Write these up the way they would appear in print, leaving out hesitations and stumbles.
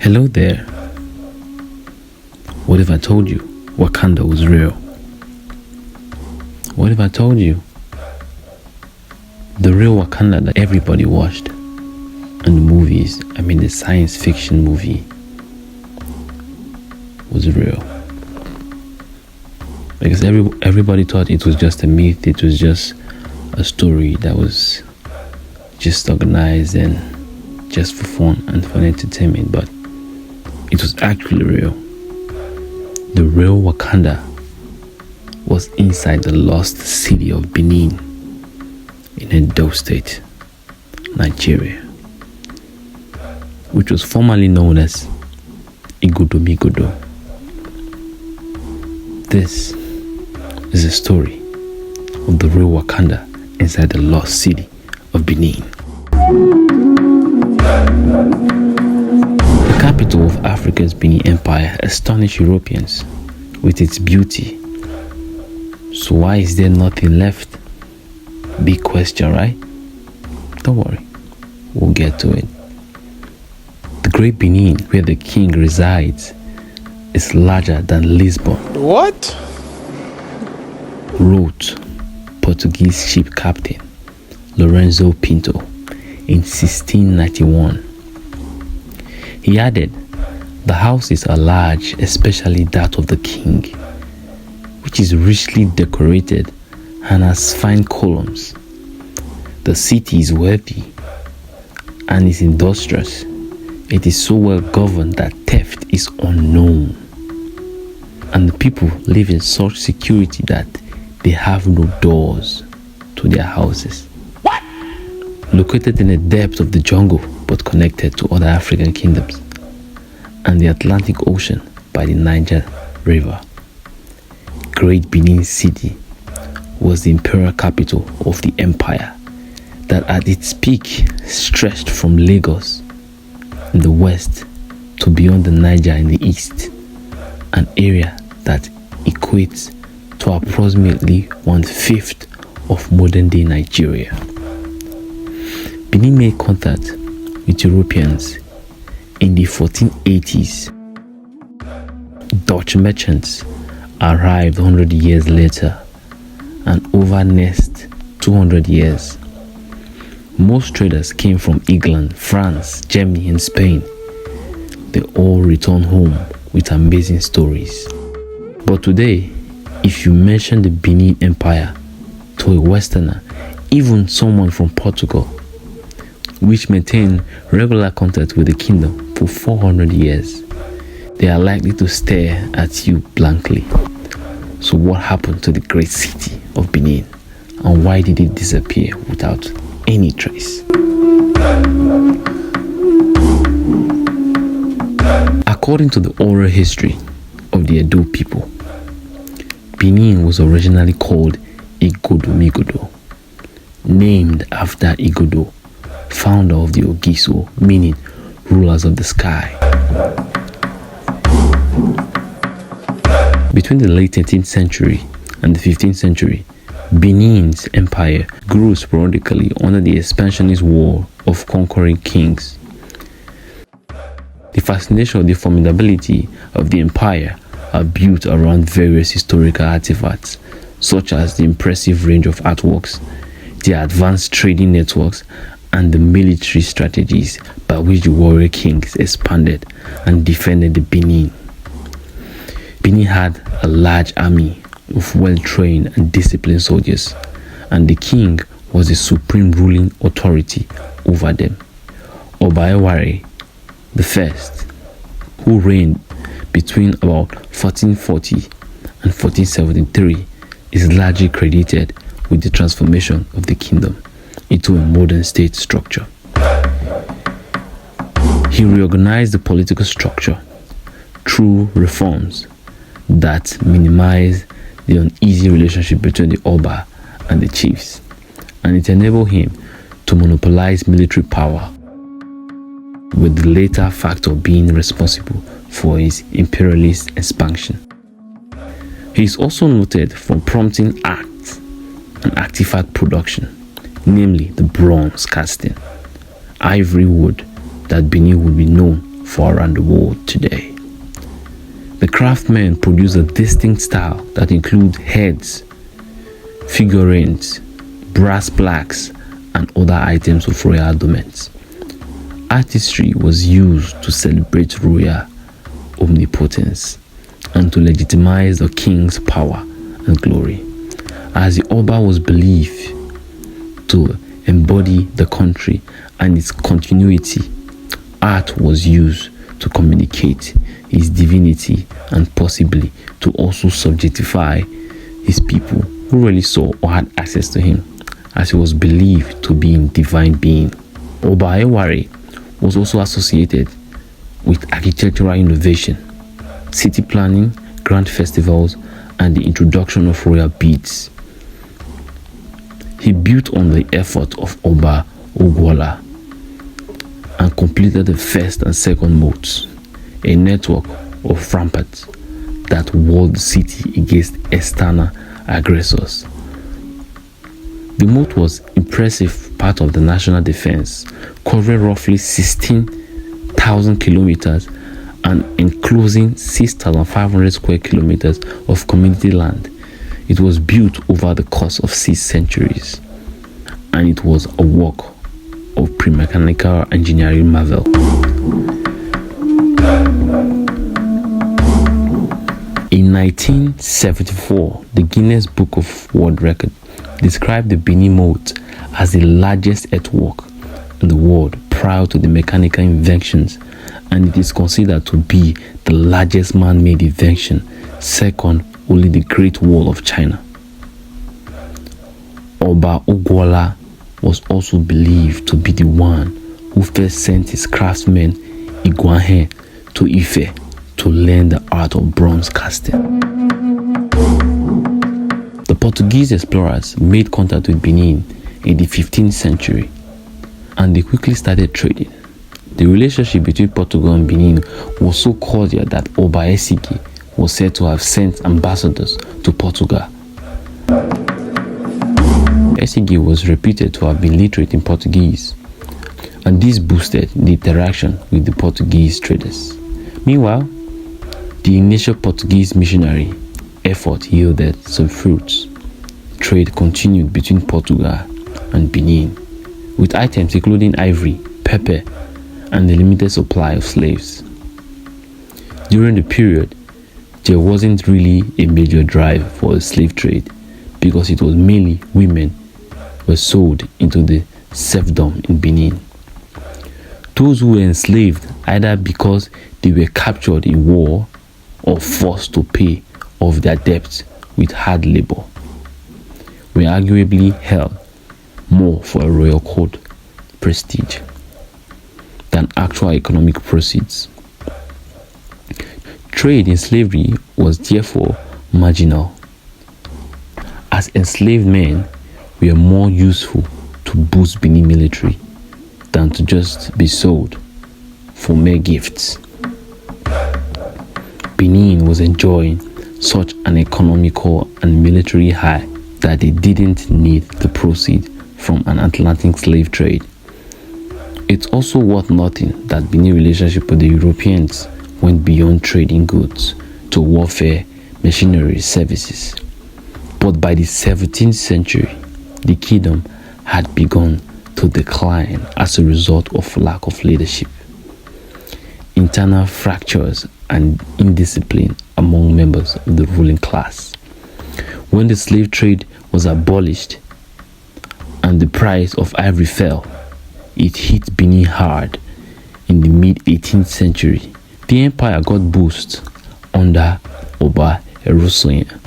Hello there. What if I told you Wakanda was real? What if I told you the real Wakanda that everybody watched in the movies, the science fiction movie, was real? Because everybody thought it was just a myth, it was just a story that was just organized and just for fun and for entertainment, but it was actually real. The real Wakanda was inside the lost city of Benin in Edo State, Nigeria, which was formerly known as Igodomigodo. This is a story of the real Wakanda inside the lost city of Benin. The capital of Africa's Benin Empire astonished Europeans with its beauty. So why is there nothing left? Big question, right? Don't worry, we'll get to it. The Great Benin, where the king resides, is larger than Lisbon. What? Wrote Portuguese ship captain Lorenzo Pinto in 1691. He added, the houses are large, especially that of the king, which is richly decorated and has fine columns. The city is wealthy and is industrious. It is so well governed that theft is unknown, and the people live in such security that they have no doors to their houses. What? Located in the depths of the jungle but connected to other African kingdoms and the Atlantic Ocean by the Niger River, Great Benin City was the imperial capital of the empire that at its peak stretched from Lagos in the west to beyond the Niger in the east, an area that equates to approximately 1/5 of modern-day Nigeria. Benin made contact with Europeans in the 1480s. Dutch merchants arrived 100 years later, and over next 200 years, most traders came from England, France, Germany, and Spain. They all returned home with amazing stories. But today, if you mention the Benin Empire to a Westerner, even someone from Portugal, which maintained regular contact with the kingdom for 400 years, they are likely to stare at you blankly. So what happened to the great city of Benin, and why did it disappear without any trace? According to the oral history of the Edo people, Benin was originally called Igodomigodo, named after Igodo, founder of the Ogiso, meaning rulers of the sky. Between the late 18th century and the 15th century, Benin's empire grew sporadically under the expansionist war of conquering kings. The fascination of the formidability of the empire are built around various historical artifacts, such as the impressive range of artworks, the advanced trading networks, and the military strategies by which the warrior kings expanded and defended the Benin. Benin had a large army of well-trained and disciplined soldiers, and the king was the supreme ruling authority over them. Obaeware the First, who reigned between about 1440 and 1473, is largely credited with the transformation of the kingdom into a modern state structure. He reorganized the political structure through reforms that minimized the uneasy relationship between the Oba and the chiefs, and it enabled him to monopolize military power, with the latter factor being responsible for his imperialist expansion. He is also noted for prompting acts and artifact production, namely the bronze casting, ivory wood that Benin would be known for around the world today. The craftsmen produce a distinct style that includes heads, figurines, brass plaques, and other items of royal adornments. Artistry was used to celebrate royal omnipotence and to legitimize the king's power and glory. As the Oba was believed to embody the country and its continuity, art was used to communicate his divinity and possibly to also subjectify his people who really saw or had access to him, as he was believed to be a divine being. Oba Eware was also associated with architectural innovation, city planning, grand festivals, and the introduction of royal beads. He built on the effort of Oba Ogwola and completed the first and second moats, a network of ramparts that walled the city against external aggressors. The moat was an impressive part of the national defense, covering roughly 16,000 kilometers and enclosing 6,500 square kilometers of community land. It was built over the course of 6 centuries, and it was a work of pre-mechanical engineering marvel. In 1974, the Guinness Book of World Record described the Benin moat as the largest earthwork in the world prior to the mechanical inventions, and it is considered to be the largest man-made invention, second only the Great Wall of China. Oba Ogwola was also believed to be the one who first sent his craftsman Iguahe to Ife to learn the art of bronze casting. The Portuguese explorers made contact with Benin in the 15th century, and they quickly started trading. The relationship between Portugal and Benin was so cordial that Oba Esigi was said to have sent ambassadors to Portugal. Esigi was reputed to have been literate in Portuguese, and this boosted the interaction with the Portuguese traders. Meanwhile, the initial Portuguese missionary effort yielded some fruits. Trade continued between Portugal and Benin, with items including ivory, pepper, and a limited supply of slaves. During the period, there wasn't really a major drive for the slave trade because it was mainly women were sold into the serfdom in Benin. Those who were enslaved either because they were captured in war or forced to pay off their debts with hard labor were arguably held more for a royal court prestige than actual economic proceeds. Trade in slavery was therefore marginal, as enslaved men were more useful to boost Benin military than to just be sold for mere gifts. Benin was enjoying such an economical and military high that they didn't need the proceeds from an Atlantic slave trade. It's also worth noting that Benin's relationship with the Europeans went beyond trading goods to warfare, machinery, services. But by the 17th century, the kingdom had begun to decline as a result of lack of leadership, internal fractures, and indiscipline among members of the ruling class. When the slave trade was abolished and the price of ivory fell, it hit Benin hard in the mid-18th century. The empire got boost under Oba Erosoyen,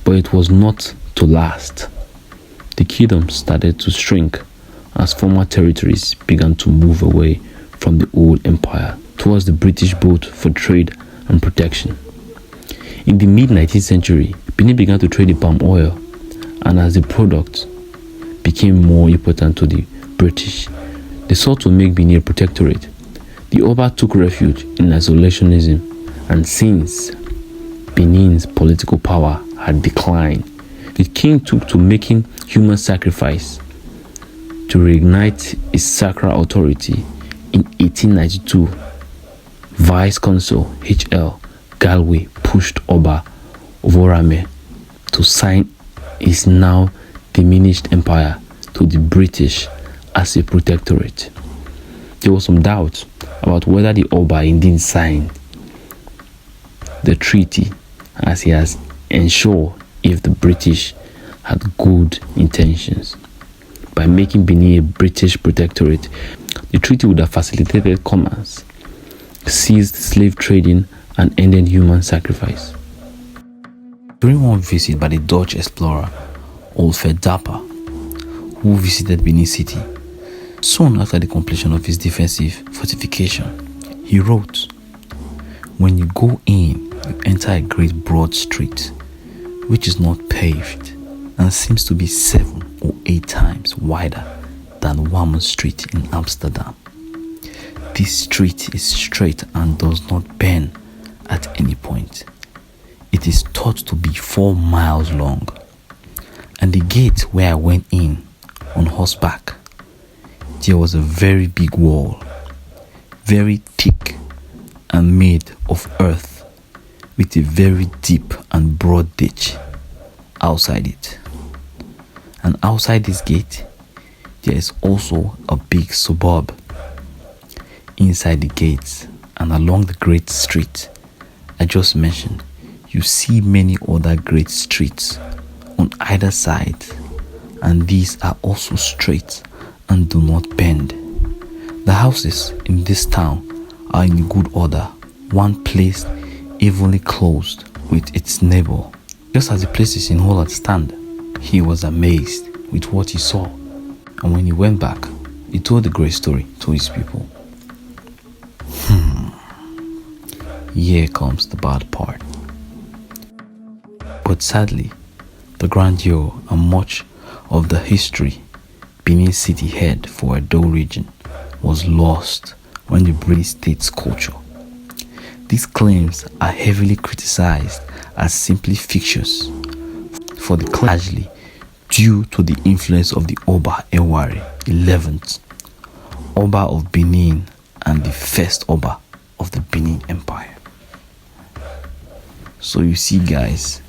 but it was not to last. The kingdom started to shrink as former territories began to move away from the old empire towards the British boat for trade and protection. In the mid-19th century, Benin began to trade in palm oil, and as the product became more important to the British, they sought to make Benin a protectorate. The Oba took refuge in isolationism, and since Benin's political power had declined, the king took to making human sacrifice to reignite his sacral authority in 1892. Vice Consul H.L. Galway pushed Oba Ovorame to sign his now diminished empire to the British as a protectorate. There was some doubt about whether the Oba indeed signed the treaty, as he has ensured if the British had good intentions. By making Benin a British protectorate, the treaty would have facilitated commerce, ceased slave trading, and ended human sacrifice. During one visit by the Dutch explorer Alfred Dapper, who visited Benin City soon after the completion of his defensive fortification, he wrote, "When you go in, you enter a great broad street, which is not paved and seems to be 7 or 8 times wider than Warman Street in Amsterdam. This street is straight and does not bend at any point. It is thought to be 4 miles long. And the gate where I went in on horseback, there was a very big wall, very thick and made of earth, with a very deep and broad ditch outside it. And outside this gate, there is also a big suburb. Inside the gates and along the great street I just mentioned, you see many other great streets on either side, and these are also straight and do not bend. The houses in this town are in good order, one placed evenly closed with its neighbor, just as the places in Holland stand." He was amazed with what he saw, and when he went back, he told the great story to his people. Here comes the bad part. But sadly, the grandeur and much of the history Benin City had for Edo region was lost when the British state's culture. These claims are heavily criticized as simply fictitious, for the largely due to the influence of the Oba Ewari 11th, Oba of Benin, and the first Oba of the Benin Empire. So you see, guys,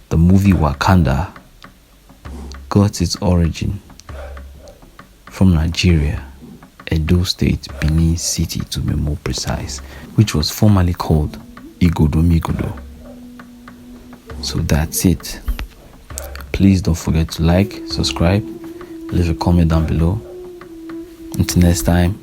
the movie Wakanda got its origin from Nigeria, Edo State, Benin City to be more precise, which was formerly called Igodomigodo. So that's it. Please don't forget to like, subscribe, leave a comment down below. Until next time.